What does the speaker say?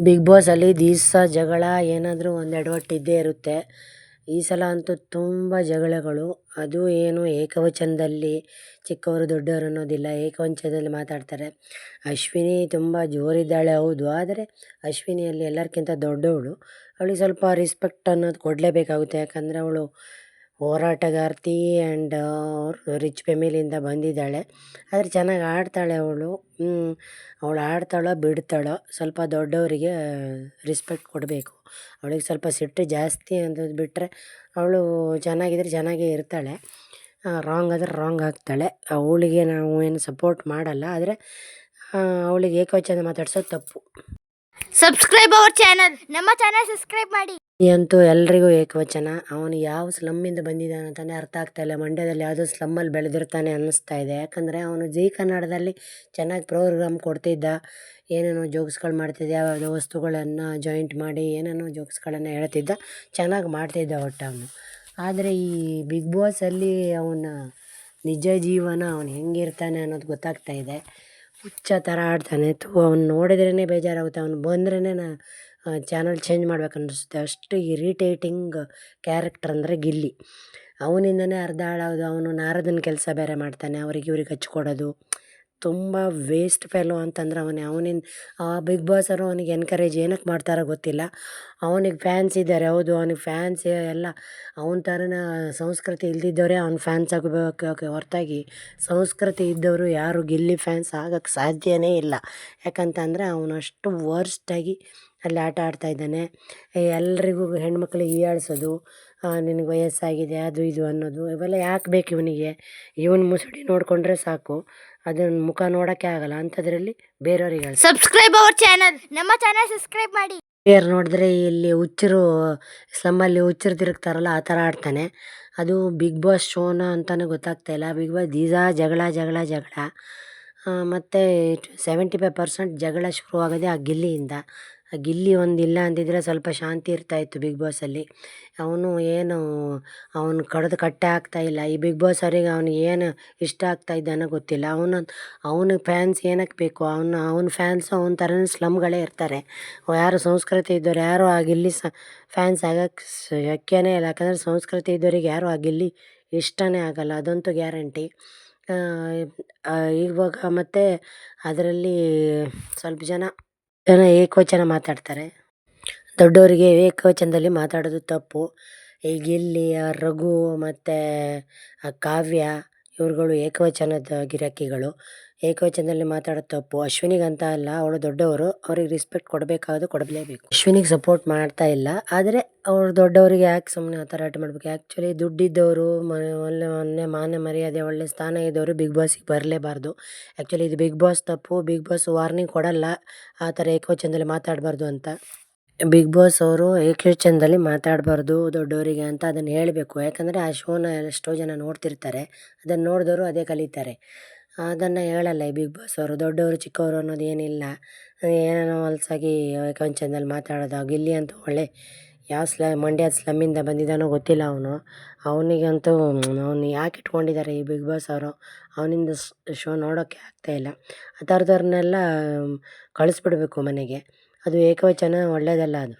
Big ಬಾಸಲ್ಲಿ ದಿವಸ ಜಗಳ ಏನಾದರೂ ಒಂದು ಎಡವಟ್ಟು ಇದ್ದೇ ಇರುತ್ತೆ. ಈ ಸಲ ಅಂತೂ ತುಂಬ ಜಗಳಗಳು. ಅದು ಏನು ಏಕವಚನದಲ್ಲಿ ಚಿಕ್ಕವರು ದೊಡ್ಡವರು ಅನ್ನೋದಿಲ್ಲ, ಏಕವಚನದಲ್ಲಿ ಮಾತಾಡ್ತಾರೆ. ಅಶ್ವಿನಿ ತುಂಬ ಜೋರಿದ್ದಾಳೆ ಹೌದು, ಆದರೆ ಅಶ್ವಿನಿಯಲ್ಲಿ ಎಲ್ಲರಿಗಿಂತ ದೊಡ್ಡವಳು. ಅವಳಿಗೆ ಸ್ವಲ್ಪ ರೆಸ್ಪೆಕ್ಟ್ ಅನ್ನೋದು ಕೊಡಲೇಬೇಕಾಗುತ್ತೆ. ಯಾಕಂದರೆ ಅವಳು ಹೋರಾಟಗಾರ್ತಿ ಆ್ಯಂಡ್ ರಿಚ್ ಫ್ಯಾಮಿಲಿಯಿಂದ ಬಂದಿದ್ದಾಳೆ. ಆದರೆ ಚೆನ್ನಾಗಿ ಆಡ್ತಾಳೆ ಅವಳು. ಅವಳು ಆಡ್ತಾಳೋ ಬಿಡ್ತಾಳೋ ಸ್ವಲ್ಪ ದೊಡ್ಡವರಿಗೆ ರೆಸ್ಪೆಕ್ಟ್ ಕೊಡಬೇಕು. ಅವಳಿಗೆ ಸ್ವಲ್ಪ ಸಿಟ್ಟು ಜಾಸ್ತಿ ಅನ್ನೋದು ಬಿಟ್ಟರೆ ಅವಳು ಚೆನ್ನಾಗಿದ್ರೆ ಚೆನ್ನಾಗೇ ಇರ್ತಾಳೆ. ರಾಂಗ್ ಆದರೆ ರಾಂಗ್ ಆಗ್ತಾಳೆ. ಅವಳಿಗೆ ನಾವು ಏನು ಸಪೋರ್ಟ್ ಮಾಡಲ್ಲ, ಆದರೆ ಅವಳಿಗೆ ಏಕವಚನ ಮಾತಾಡ್ಸೋದು ತಪ್ಪು. ಸಬ್ಸ್ಕ್ರೈಬ್ ಅವರ್ ಚಾನಲ್, ನಮ್ಮ ಚಾನಲ್ ಸಬ್ಸ್ಕ್ರೈಬ್ ಮಾಡಿ. ಅಂತೂ ಎಲ್ರಿಗೂ ಏಕವಚನ. ಅವನು ಯಾವ ಸ್ಲಮ್ಮಿಂದ ಬಂದಿದ್ದಾನೆ ಅಂತಲೇ ಅರ್ಥ ಆಗ್ತಾಯಿಲ್ಲ. ಮಂಡ್ಯದಲ್ಲಿ ಯಾವುದೋ ಸ್ಲಮ್ಮಲ್ಲಿ ಬೆಳೆದಿರ್ತಾನೆ ಅನ್ನಿಸ್ತಾ ಇದೆ. ಯಾಕಂದರೆ ಅವನು ಜೀ ಕನ್ನಡದಲ್ಲಿ ಚೆನ್ನಾಗಿ ಪ್ರೋಗ್ರಾಮ್ ಕೊಡ್ತಿದ್ದ, ಏನೇನೋ ಜೋಕ್ಸ್ಗಳು ಮಾಡ್ತಿದ್ದ, ಯಾವುದೋ ವಸ್ತುಗಳನ್ನು ಜಾಯಿಂಟ್ ಮಾಡಿ ಏನೇನೋ ಜೋಕ್ಸ್ಗಳನ್ನು ಹೇಳ್ತಿದ್ದ, ಚೆನ್ನಾಗಿ ಮಾಡ್ತಿದ್ದ ಒಟ್ಟು ಅವನು. ಆದರೆ ಈ ಬಿಗ್ ಬಾಸಲ್ಲಿ ಅವನ ನಿಜ ಜೀವನ ಅವನು ಹೆಂಗಿರ್ತಾನೆ ಅನ್ನೋದು ಗೊತ್ತಾಗ್ತಾ ಇದೆ. ಹುಚ್ಚ ಥರ ಆಡ್ತಾನೆ. ಅವ್ನು ನೋಡಿದ್ರೇ ಬೇಜಾರಾಗುತ್ತೆ. ಅವನು ಬಂದ್ರೇ ಚಾನಲ್ ಚೇಂಜ್ ಮಾಡ್ಬೇಕು ಅನ್ನಿಸುತ್ತೆ. ಅಷ್ಟು ಇರಿಟೇಟಿಂಗ್ ಕ್ಯಾರೆಕ್ಟರ್ ಅಂದರೆ ಗಿಲ್ಲಿ. ಅವನಿಂದನೇ ಅರ್ಧ ಹಾಳಾಗೋದು. ಅವನು ನಾರದನ ಕೆಲಸ ಬೇರೆ ಮಾಡ್ತಾನೆ, ಅವ್ರಿಗೆ ಇವ್ರಿಗೆ ಹಚ್ಕೊಡೋದು. ತುಂಬ ವೇಸ್ಟ್ ಫೆಲೋ ಅಂತಂದ್ರೆ ಅವನಿಂದ ಆ ಬಿಗ್ ಬಾಸರು ಅವನಿಗೆ ಎನ್ಕರೇಜ್ ಏನಕ್ಕೆ ಮಾಡ್ತಾರೋ ಗೊತ್ತಿಲ್ಲ. ಅವನಿಗೆ ಫ್ಯಾನ್ಸ್ ಇದ್ದಾರೆ ಹೌದು, ಅವನಿಗೆ ಫ್ಯಾನ್ಸ್ ಎಲ್ಲ ಅವನ ಥರನ ಸಂಸ್ಕೃತಿ ಇಲ್ದಿದ್ದವರೇ ಅವ್ನ ಫ್ಯಾನ್ಸ್ ಆಗಬೇಕು ಹೊರತಾಗಿ ಸಂಸ್ಕೃತಿ ಇದ್ದವರು ಯಾರು ಗಿಲ್ಲಿ ಫ್ಯಾನ್ಸ್ ಆಗೋಕ್ಕೆ ಸಾಧ್ಯವೇ ಇಲ್ಲ. ಯಾಕಂತಂದರೆ ಅವನಷ್ಟು ವರ್ಸ್ಟಾಗಿ ಅಲ್ಲಿ ಆಟ ಆಡ್ತಾಯಿದ್ದಾನೆ. ಎಲ್ರಿಗೂ ಹೆಣ್ಮಕ್ಳಿಗೆ ಹೀಯಾಳ್ಸೋದು, ನಿನಗೆ ವಯಸ್ಸಾಗಿದೆ ಅದು ಇದು ಅನ್ನೋದು, ಇವೆಲ್ಲ ಯಾಕೆ ಬೇಕು ಇವನಿಗೆ? ಇವನ ಮುಸುಡಿ ನೋಡಿಕೊಂಡ್ರೆ ಸಾಕು, ಅದನ್ನ ಮುಖ ನೋಡೋಕ್ಕೆ ಆಗಲ್ಲ. ಅಂಥದ್ರಲ್ಲಿ ಬೇರೆಯವ್ರಿಗೆ ಸಬ್ಸ್ಕ್ರೈಬ್ ಅವರ್ ಚಾನಲ್, ನಮ್ಮ ಚಾನಲ್ ಸಬ್ಸ್ಕ್ರೈಬ್ ಮಾಡಿ. ಬೇರೆ ನೋಡಿದ್ರೆ ಇಲ್ಲಿ ಹುಚ್ಚರು ಸ್ಲಮ್ಮಲ್ಲಿ ಹುಚ್ಚರು ತಿರುಗ್ತಾರಲ್ಲ ಆ ಥರ ಆಡ್ತಾನೆ. ಅದು ಬಿಗ್ ಬಾಸ್ ಶೋನ ಅಂತಲೇ ಗೊತ್ತಾಗ್ತಾಯಿಲ್ಲ. ಬಿಗ್ ಬಾಸ್ ದೀಸಾ ಜಗಳ ಜಗಳ ಜಗಳ. ಮತ್ತು 75% ಜಗಳ ಶುರುವಾಗೋದೇ ಆ ಗಿಲ್ಲಿಯಿಂದ. ಆ ಗಿಲ್ಲಿ ಒಂದಿಲ್ಲ ಅಂದಿದ್ರೆ ಸ್ವಲ್ಪ ಶಾಂತಿ ಇರ್ತಾಯಿತ್ತು ಬಿಗ್ ಬಾಸಲ್ಲಿ. ಅವನು ಏನು ಅವನು ಕಡ್ದು ಕಟ್ಟೆ ಆಗ್ತಾಯಿಲ್ಲ. ಈ ಬಿಗ್ ಬಾಸ್ ಅವರಿಗೆ ಅವ್ನಿಗೆ ಏನು ಇಷ್ಟ ಆಗ್ತಾಯಿದ್ದಾನೋ ಗೊತ್ತಿಲ್ಲ. ಅವನ ಫ್ಯಾನ್ಸ್ ಏನಕ್ಕೆ ಬೇಕು? ಅವನ ಫ್ಯಾನ್ಸು ಅವನ ಥರನೇ ಸ್ಲಮ್ಗಳೇ ಇರ್ತಾರೆ. ಯಾರು ಸಂಸ್ಕೃತಿ ಇದ್ದವ್ರು ಯಾರು ಆ ಗಿಲ್ಲಿ ಫ್ಯಾನ್ಸ್ ಆಗೋಕ್ಕೆ ಶಕ್ಯನೇ ಇಲ್ಲ. ಯಾಕಂದರೆ ಸಂಸ್ಕೃತಿ ಇದ್ದವ್ರಿಗೆ ಯಾರು ಆ ಗಿಲ್ಲಿ ಇಷ್ಟನೇ ಆಗಲ್ಲ, ಅದಂತೂ ಗ್ಯಾರಂಟಿ. ಇವಾಗ ಮತ್ತು ಅದರಲ್ಲಿ ಸ್ವಲ್ಪ ಜನ ಏಕವಚನ ಮಾತಾಡ್ತಾರೆ. ದೊಡ್ಡವರಿಗೆ ಏಕವಚನದಲ್ಲಿ ಮಾತಾಡೋದು ತಪ್ಪು. ಈ ಗಿಲ್ಲಿ, ರಘು ಮತ್ತು ಕಾವ್ಯ ಇವ್ರುಗಳು ಏಕವಚನದ ಗಿರಾಕಿಗಳು. ಏಕವಚನದಲ್ಲಿ ಮಾತಾಡೋದು ತಪ್ಪು. ಅಶ್ವಿನಿಗಂತ ಅಲ್ಲ, ಅವಳು ದೊಡ್ಡವರು, ಅವ್ರಿಗೆ ರೆಸ್ಪೆಕ್ಟ್ ಕೊಡಬೇಕಾದ್ರು ಕೊಡಲೇಬೇಕು. ಅಶ್ವಿನಿಗೆ ಸಪೋರ್ಟ್ ಮಾಡ್ತಾ ಇಲ್ಲ, ಆದರೆ ಅವ್ರು ದೊಡ್ಡವರಿಗೆ ಯಾಕೆ ಸುಮ್ಮನೆ ಆ ಥರ ಆಟ ಮಾಡಬೇಕು? ಆ್ಯಕ್ಚುಲಿ ದುಡ್ಡಿದ್ದವರು, ಒಳ್ಳೆ ಮಾನ ಮರ್ಯಾದೆ ಒಳ್ಳೆ ಸ್ಥಾನ ಇದ್ದವರು ಬಿಗ್ ಬಾಸಿಗೆ ಬರಲೇಬಾರ್ದು. ಆ್ಯಕ್ಚುಲಿ ಇದು ಬಿಗ್ ಬಾಸ್ ತಪ್ಪು. ಬಿಗ್ ಬಾಸ್ ವಾರ್ನಿಂಗ್ ಕೊಡಲ್ಲ ಆ ಥರ ಏಕವಚನದಲ್ಲಿ ಮಾತಾಡಬಾರ್ದು ಅಂತ. ಬಿಗ್ ಬಾಸ್ ಅವರು ಏಕವಚನದಲ್ಲಿ ಮಾತಾಡಬಾರ್ದು ದೊಡ್ಡವರಿಗೆ ಅಂತ ಅದನ್ನು ಹೇಳಬೇಕು. ಯಾಕಂದರೆ ಆ ಶೋನ ಎಷ್ಟೋ ಜನ ನೋಡ್ತಿರ್ತಾರೆ, ಅದನ್ನು ನೋಡಿದವರು ಅದೇ ಕಲಿತಾರೆ. ಅದನ್ನು ಹೇಳಲ್ಲ ಈ ಬಿಗ್ ಬಾಸ್ ಅವರು. ದೊಡ್ಡವರು ಚಿಕ್ಕವರು ಅನ್ನೋದು ಏನಿಲ್ಲ. ಏನೇನೋ ಹೊಲ್ಸಾಗಿ ಏಕವಚನದಲ್ಲಿ ಮಾತಾಡೋದು. ಗಿಲ್ಲಿ ಅಂತೂ ಒಳ್ಳೆ ಯಾವ ಮಂಡ್ಯದ ಸ್ಲಮ್ಮಿಂದ ಬಂದಿದ್ದಾನೋ ಗೊತ್ತಿಲ್ಲ ಅವನು. ಅವನಿಗಂತೂ ಅವನು ಯಾಕೆ ಇಟ್ಕೊಂಡಿದ್ದಾರೆ ಈ ಬಿಗ್ ಬಾಸ್ ಅವರು? ಅವನಿಂದ ಶೋ ನೋಡೋಕ್ಕೆ ಆಗ್ತಾಯಿಲ್ಲ. ಆ ಥರದವ್ರನ್ನೆಲ್ಲ ಕಳಿಸ್ಬಿಡ್ಬೇಕು ಮನೆಗೆ. ಅದು ಏಕವಚನ ಒಳ್ಳೆಯದಲ್ಲ ಅದು.